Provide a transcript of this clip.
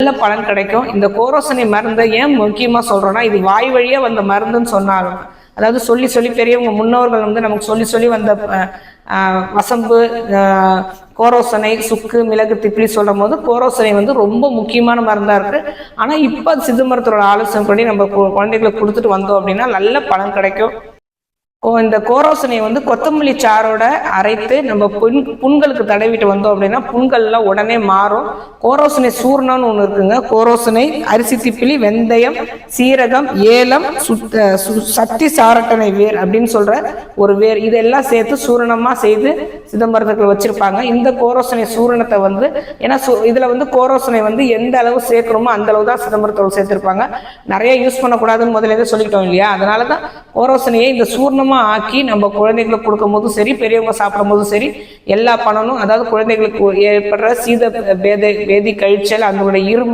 நல்ல பலன் கிடைக்கும். இந்த கோரோசனை மருந்தை ஏன் முக்கியமாக சொல்கிறோன்னா, இது வாய் வழியாக வந்த மருந்துன்னு சொன்னாலும், அதாவது சொல்லி சொல்லி பெரியவங்க முன்னோர்கள் நமக்கு சொல்லி சொல்லி வந்த வசம்பு, கோரோசனை, சுக்கு, மிளகு, திப்பிலி சொல்லும் போது கோரோசனை ரொம்ப முக்கியமான மருந்தாக இருக்குது. ஆனால் இப்போ சித்த மருத்துவரோட ஆலோசனைப்படி நம்ம குழந்தைகளுக்கு கொடுத்துட்டு வந்தோம் அப்படின்னா நல்ல பலன் கிடைக்கும். இந்த கோரோசனை கொத்தமல்லி சாரோட அரைத்து நம்ம புண்களுக்கு தடவிட்டு வந்தோம் அப்படின்னா புண்கள்லாம் உடனே மாறும். கோரோசனை சூர்ணம்னு ஒன்று இருக்குங்க. கோரோசனை, அரிசி திப்பிலி, வெந்தயம், சீரகம், ஏலம், சக்தி சாரட்டனை வேர் அப்படின்னு சொல்ற ஒரு வேர், இதெல்லாம் சேர்த்து சூரணமா செய்து சிதம்பரத்துக்கு வச்சிருப்பாங்க. இந்த கோரோசனை சூரணத்தை ஏன்னா இதுல கோரோசனை எந்த அளவு சேர்க்கிறோமோ அந்த அளவு தான் சிதம்பரத்தோடு சேர்த்திருப்பாங்க. நிறைய யூஸ் பண்ணக்கூடாதுன்னு முதல்ல சொல்லிட்டோம் இல்லையா? அதனாலதான் கோரோசனையை இந்த சூர்ணம் ஆக்கி நம்ம குழந்தைகளுக்கு கொடுக்கும் போதும் சரி, பெரியவங்க சாப்பிடும் போதும் சரி, எல்லா பண்ணணும். அதாவது குழந்தைகளுக்கு ஏற்படுற சீத பேதி கழிச்சல், அதனுடைய இருமல்,